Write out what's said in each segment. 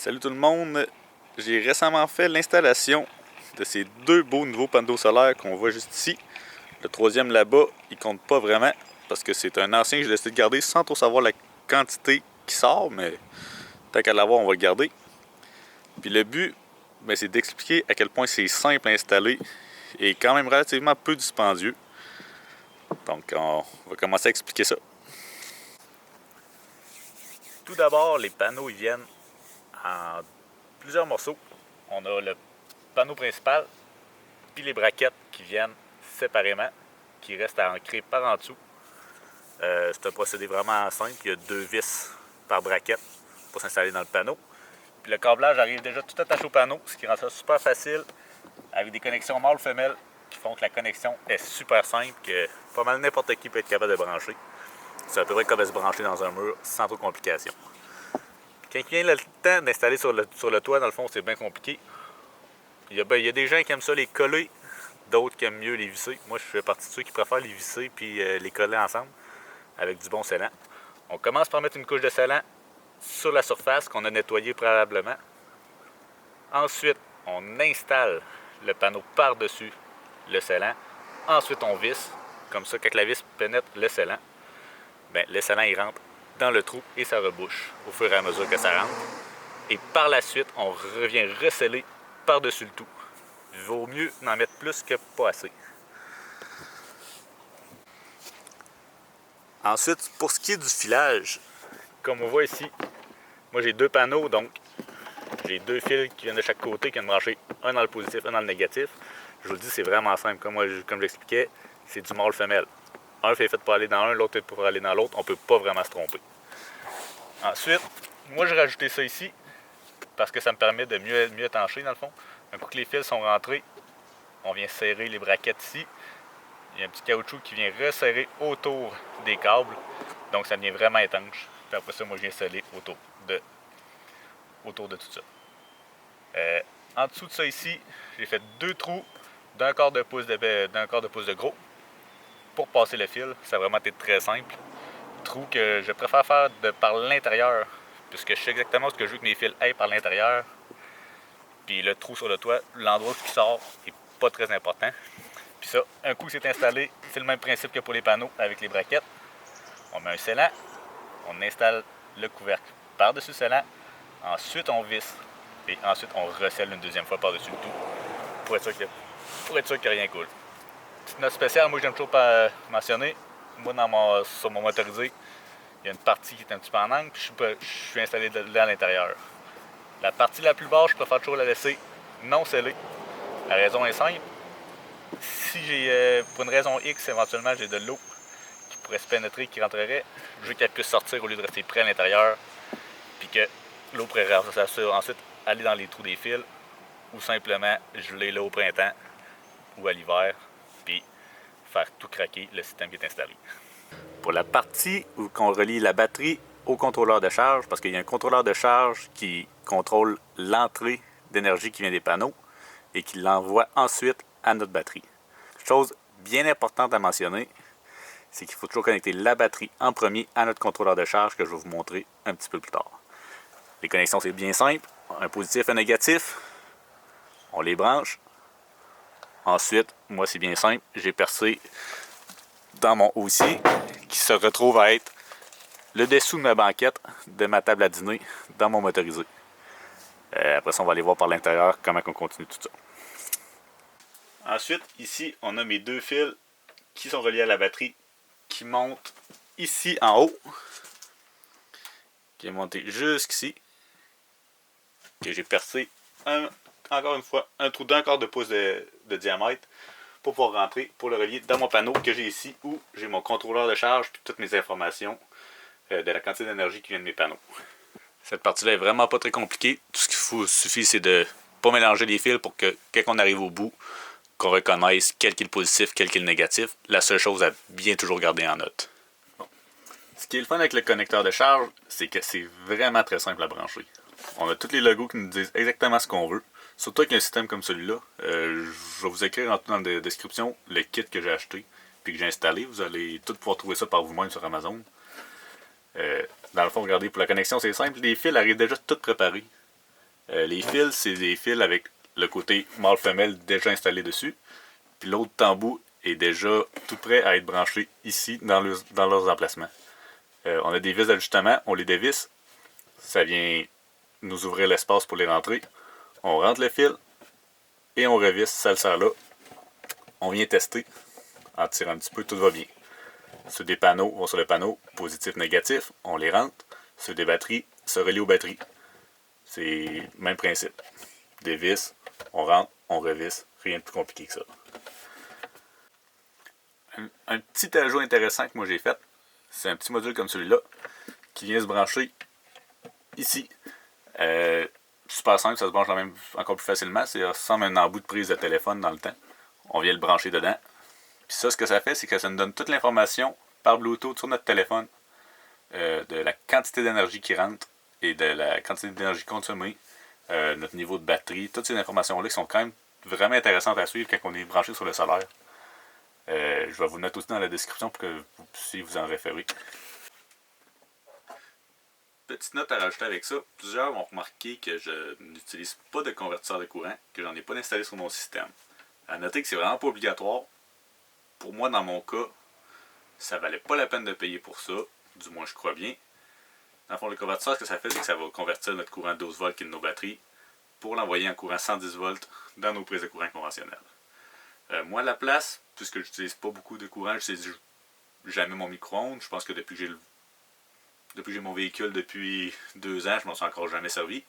Salut tout le monde, j'ai récemment fait l'installation de ces deux beaux nouveaux panneaux solaires qu'on voit juste ici. Le troisième là-bas, il compte pas vraiment parce que c'est un ancien que j'ai décidé de garder sans trop savoir la quantité qui sort, mais tant qu'à l'avoir, on va le garder. Puis le but, c'est d'expliquer à quel point c'est simple à installer et quand même relativement peu dispendieux. Donc on va commencer à expliquer ça. Tout d'abord, les panneaux ils viennent en plusieurs morceaux. On a le panneau principal, puis les braquettes qui viennent séparément, qui restent à ancrer par en dessous. C'est un procédé vraiment simple. Il y a 2 vis par braquette pour s'installer dans le panneau. Puis le câblage arrive déjà tout attaché au panneau, ce qui rend ça super facile, avec des connexions mâle-femelle qui font que la connexion est super simple, que pas mal n'importe qui peut être capable de brancher. C'est à peu près comme se brancher dans un mur sans trop de complications. Quand il vient le temps d'installer sur le toit, dans le fond, c'est bien compliqué. Il y a des gens qui aiment ça les coller, d'autres qui aiment mieux les visser. Moi, je fais partie de ceux qui préfèrent les visser puis les coller ensemble avec du bon scellant. On commence par mettre une couche de scellant sur la surface qu'on a nettoyée préalablement. Ensuite, on installe le panneau par-dessus le scellant. Ensuite, on visse. Comme ça, quand la vis pénètre le scellant, le scellant il rentre dans le trou et ça rebouche au fur et à mesure que ça rentre. Et par la suite, on revient resceller par-dessus le tout. Il vaut mieux en mettre plus que pas assez. Ensuite, pour ce qui est du filage, comme on voit ici, moi j'ai 2 panneaux, donc j'ai 2 fils qui viennent de chaque côté, qui viennent brancher un dans le positif, un dans le négatif. Je vous le dis, c'est vraiment simple. Comme j'expliquais, c'est du mâle-femelle. Un est fait pour aller dans un, l'autre est pour aller dans l'autre. On ne peut pas vraiment se tromper. Ensuite, moi j'ai rajouté ça ici parce que ça me permet de mieux étancher dans le fond. Un coup que les fils sont rentrés, on vient serrer les braquettes ici. Il y a un petit caoutchouc qui vient resserrer autour des câbles. Donc ça devient vraiment étanche. Puis après ça, moi je viens sceller autour de tout ça. En dessous de ça ici, j'ai fait 2 trous d'un quart de pouce de gros pour passer le fil. Ça a vraiment été très simple. Trou que je préfère faire par l'intérieur, puisque je sais exactement ce que je veux que mes fils aillent par l'intérieur. Puis le trou sur le toit, l'endroit qui sort n'est pas très important. Puis ça, un coup que c'est installé, c'est le même principe que pour les panneaux avec les braquettes. On met un scellant, on installe le couvercle par-dessus le scellant, ensuite on visse, et ensuite on recèle une deuxième fois par-dessus le tout pour être sûr que rien coule. Petite note spéciale, moi j'aime toujours pas mentionner, moi sur mon motorisé, il y a une partie qui est un petit peu en angle, puis je suis installé là à l'intérieur. La partie la plus basse, je préfère toujours la laisser non scellée. La raison est simple. Si j'ai, pour une raison X, éventuellement j'ai de l'eau qui pourrait se pénétrer, qui rentrerait, je veux qu'elle puisse sortir au lieu de rester près à l'intérieur, puis que l'eau pourrait ensuite aller dans les trous des fils, ou simplement geler là au printemps ou à l'hiver, puis faire tout craquer le système qui est installé. Pour la partie où on relie la batterie au contrôleur de charge, parce qu'il y a un contrôleur de charge qui contrôle l'entrée d'énergie qui vient des panneaux et qui l'envoie ensuite à notre batterie. Chose bien importante à mentionner, c'est qu'il faut toujours connecter la batterie en premier à notre contrôleur de charge que je vais vous montrer un petit peu plus tard. Les connexions, c'est bien simple. Un positif et un négatif. On les branche. Ensuite, moi, c'est bien simple. J'ai percé dans mon houssier qui se retrouve à être le dessous de ma banquette de ma table à dîner dans mon motorisé. Après ça, on va aller voir par l'intérieur comment on continue tout ça. Ensuite, ici, on a mes 2 fils qui sont reliés à la batterie qui montent ici en haut, qui est monté jusqu'ici, que j'ai percé encore une fois un trou d'1/4 de pouce de diamètre pour pouvoir rentrer, pour le relier dans mon panneau que j'ai ici où j'ai mon contrôleur de charge et toutes mes informations de la quantité d'énergie qui vient de mes panneaux. Cette partie-là est vraiment pas très compliquée. Tout ce qu'il suffit, c'est de pas mélanger les fils pour que quand on arrive au bout, qu'on reconnaisse quel qui est le positif, quel qui est le négatif. La seule chose à bien toujours garder en note. Bon. Ce qui est le fun avec le connecteur de charge, c'est que c'est vraiment très simple à brancher. On a tous les logos qui nous disent exactement ce qu'on veut. Surtout avec un système comme celui-là. Je vais vous écrire dans la description le kit que j'ai acheté puis que j'ai installé. Vous allez tout pouvoir trouver ça par vous-même sur Amazon. Dans le fond, regardez, pour la connexion, c'est simple. Les fils arrivent déjà tout préparés. Les fils, c'est des fils avec le côté mâle-femelle déjà installé dessus. Puis l'autre tambour est déjà tout prêt à être branché ici dans leurs emplacements. On a des vis d'ajustement, on les dévisse. Ça vient nous ouvrir l'espace pour les rentrer. On rentre le fil et on revisse, ça le sert là. On vient tester. En tirant un petit peu, tout va bien. Ceux des panneaux vont sur le panneau, positif, négatif, on les rentre. Ceux des batteries se relient aux batteries. C'est le même principe. Des vis, on rentre, on revisse, rien de plus compliqué que ça. Un petit ajout intéressant que moi j'ai fait, c'est un petit module comme celui-là, qui vient se brancher ici. Super simple, ça se branche même encore plus facilement. Ça ressemble à un embout de prise de téléphone dans le temps. On vient le brancher dedans. Puis ça, ce que ça fait, c'est que ça nous donne toute l'information par Bluetooth sur notre téléphone de la quantité d'énergie qui rentre et de la quantité d'énergie consommée, notre niveau de batterie, toutes ces informations-là qui sont quand même vraiment intéressantes à suivre quand on est branché sur le solaire. Je vais vous mettre aussi dans la description pour que vous puissiez vous en référer. Petite note à rajouter avec ça, plusieurs ont remarqué que je n'utilise pas de convertisseur de courant, que j'en ai pas installé sur mon système. À noter que c'est vraiment pas obligatoire. Pour moi, dans mon cas, ça valait pas la peine de payer pour ça, du moins je crois bien. Dans le fond, le convertisseur, ce que ça fait, c'est que ça va convertir notre courant 12 volts qui est de nos batteries pour l'envoyer en courant 110 volts dans nos prises de courant conventionnelles. Moi, à la place, puisque j'utilise pas beaucoup de courant, j'utilise jamais mon micro-ondes. Je pense que depuis que j'ai mon véhicule depuis 2 ans, je m'en suis encore jamais servi.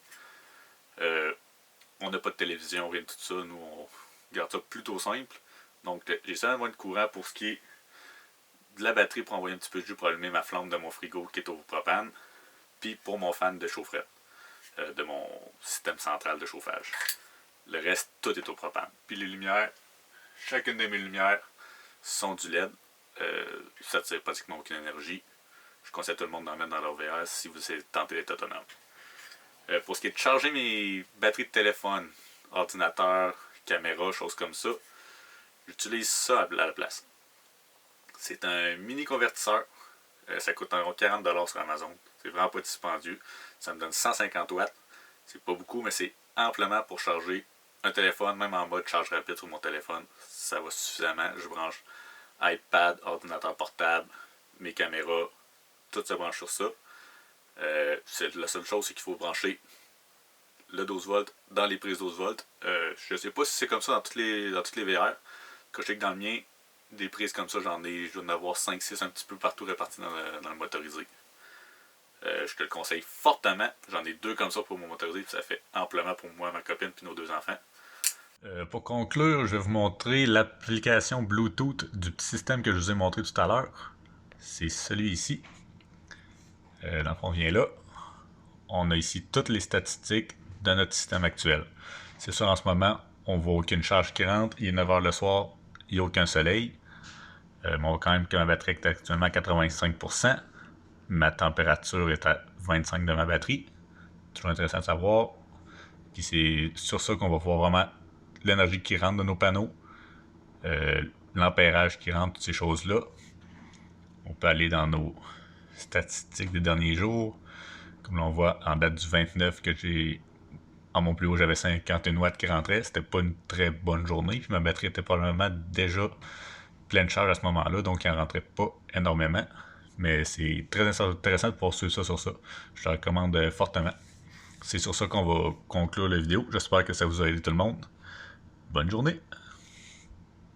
On n'a pas de télévision, rien de tout ça. Nous, on garde ça plutôt simple. Donc, j'ai seulement de courant pour ce qui est de la batterie pour envoyer un petit peu de jus pour allumer ma flamme de mon frigo qui est au propane. Puis pour mon fan de chaufferette, de mon système central de chauffage. Le reste, tout est au propane. Puis les lumières, chacune de mes lumières sont du LED. Ça ne tire pratiquement aucune énergie. Je conseille à tout le monde d'en mettre dans leur VR si vous tentez d'être autonome. Pour ce qui est de charger mes batteries de téléphone, ordinateur, caméra, choses comme ça, j'utilise ça à la place. C'est un mini convertisseur. Ça coûte environ 40$ sur Amazon. C'est vraiment pas dispendieux. Ça me donne 150 watts. C'est pas beaucoup, mais c'est amplement pour charger un téléphone, même en mode charge rapide sur mon téléphone. Ça va suffisamment. Je branche iPad, ordinateur portable, mes caméras, tout se branche sur ça. La seule chose, c'est qu'il faut brancher le 12 volts dans les prises 12 volts. Je sais pas si c'est comme ça dans toutes les VR. Quand je sais que dans le mien, des prises comme ça, je dois en avoir 5-6 un petit peu partout répartis dans le motorisé. Je te le conseille fortement. J'en ai 2 comme ça pour mon motorisé, puis ça fait amplement pour moi, ma copine, puis nos 2 enfants. Pour conclure, je vais vous montrer l'application Bluetooth du petit système que je vous ai montré tout à l'heure. C'est celui ici. Dans le fond, on vient là. On a ici toutes les statistiques de notre système actuel. C'est sûr, en ce moment, on voit aucune charge qui rentre. Il est 9h le soir, il n'y a aucun soleil. Mais on voit quand même que ma batterie est actuellement à 85%. Ma température est à 25 de ma batterie. Toujours intéressant de savoir. Puis c'est sur ça qu'on va voir vraiment l'énergie qui rentre de nos panneaux, l'ampérage qui rentre, toutes ces choses-là. On peut aller dans nos statistiques des derniers jours. Comme l'on voit en date du 29 que j'ai en mon plus haut, j'avais 51 watts qui rentraient. C'était pas une très bonne journée. Puis ma batterie était probablement déjà pleine charge à ce moment-là, donc elle ne rentrait pas énormément. Mais c'est très intéressant de pouvoir suivre ça sur ça. Je le recommande fortement. C'est sur ça qu'on va conclure la vidéo. J'espère que ça vous a aidé tout le monde. Bonne journée!